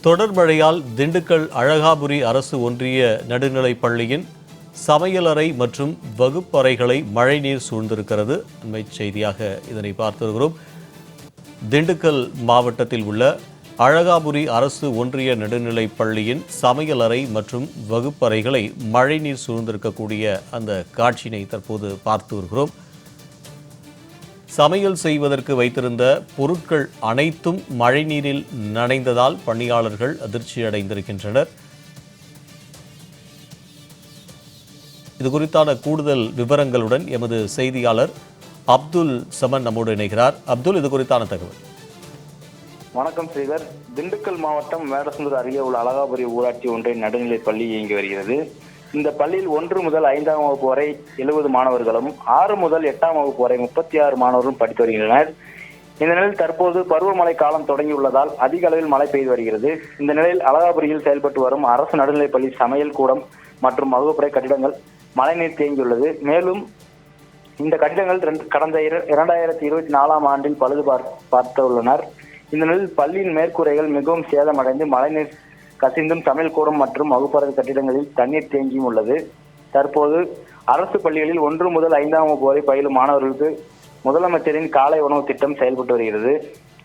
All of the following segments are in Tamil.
தொடர் மழையால் திண்டுக்கல் அழகாபுரி அரசு ஒன்றிய நடுநிலைப் பள்ளியின் சமையலறை மற்றும் வகுப்பறைகளை மழைநீர் சூழ்ந்திருக்கிறது. அண்மைச் செய்தியாக இதனை பார்த்து வருகிறோம். திண்டுக்கல் மாவட்டத்தில் உள்ள அழகாபுரி அரசு ஒன்றிய நடுநிலைப் பள்ளியின் சமையலறை மற்றும் வகுப்பறைகளை மழைநீர் சூழ்ந்திருக்கக்கூடிய அந்த காட்சியினை தற்போது பார்த்து வருகிறோம். சமையல் செய்வதற்கு வைத்திருந்த பொருட்கள் அனைத்தும் மழைநீரில் நனைந்ததால் பணியாளர்கள் அதிர்ச்சி அடைந்திருக்கின்றனர். இது குறித்தான கூடுதல் விவரங்களுடன் எமது செய்தியாளர் அப்துல் சமன் நம்மோடு இணைகிறார். அப்துல், இது குறித்தான தகவல். வணக்கம் ஸ்ரீதர். திண்டுக்கல் மாவட்டம் வேடசந்தூர் அருகே உள்ள அழகாபுரி ஊராட்சி ஒன்றிய நடுநிலைப் பள்ளி இயங்கி வருகிறது. இந்த பள்ளியில் 1 முதல் 5ஆம் வகுப்பு வரை 70 மாணவர்களும் 6 முதல் 8ஆம் வகுப்பு வரை 36 மாணவர்களும் படித்து வருகின்றனர். இந்த நிலையில் தற்போது பருவமழை காலம் தொடங்கியுள்ளதால் அதிக அளவில் மழை பெய்து வருகிறது. இந்த நிலையில் அழகாபுரியில் செயல்பட்டு வரும் அரசு நடுநிலைப் பள்ளி சமையல் கூடம் மற்றும் வகுப்பறை கட்டிடங்கள் மழைநீர் தேங்கியுள்ளது. மேலும் இந்த கட்டிடங்கள் கடந்த 2024ஆம் ஆண்டில் பழுது பார்த்துள்ளனர். இந்த நிலையில் பள்ளியின் மேற்கூரைகள் மிகவும் சேதமடைந்து மழைநீர் கசிந்தும் சமையல் கூடம் மற்றும் வகுப்பறை கட்டிடங்களில் தண்ணீர் தேங்கியும் உள்ளது. தற்போது அரசு பள்ளிகளில் 1 முதல் 5ஆம் வகுப்பு வரை பயிலும் மாணவர்களுக்கு முதலமைச்சரின் காலை உணவு திட்டம் செயல்பட்டு வருகிறது.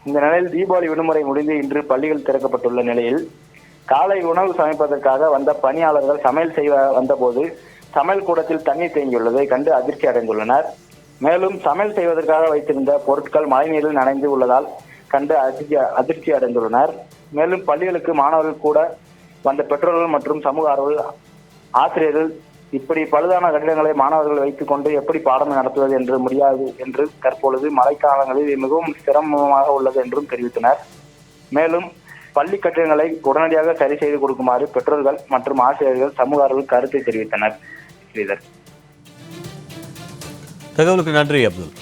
இந்த நிலையில் தீபாவளி விடுமுறை முடிந்து இன்று பள்ளிகள் திறக்கப்பட்டுள்ள நிலையில் காலை உணவு சமைப்பதற்காக வந்த பணியாளர்கள் சமையல் செய்ய வந்தபோது சமையல் கூடத்தில் தண்ணீர் தேங்கியுள்ளதை கண்டு அதிர்ச்சி அடைந்துள்ளனர். மேலும் சமையல் செய்வதற்காக வைத்திருந்த பொருட்கள் மழைநீரில் நனைந்து உள்ளதால் கண்டு அதிர்ச்சி அடைந்துள்ளனர். மேலும் பள்ளிகளுக்கு மாணவர்கள் கூட வந்த பெற்றோர்கள் மற்றும் சமூக ஆர்வலர்கள் ஆசிரியர்கள் இப்படி பழுதான கட்டிடங்களை மாணவர்கள் வைத்துக் கொண்டு எப்படி பாடம் நடத்துவது என்று முடியாது என்று தற்பொழுது மழைக்காலங்களில் மிகவும் சிரமமாக உள்ளது என்றும் தெரிவித்தனர். மேலும் பள்ளி கட்டிடங்களை உடனடியாக சரி செய்து கொடுக்குமாறு பெற்றோர்கள் மற்றும் ஆசிரியர்கள் சமூக ஆர்வலர்கள் கருத்தை தெரிவித்தனர். ஸ்ரீதர், தகவலுக்கு நன்றி அப்துல்.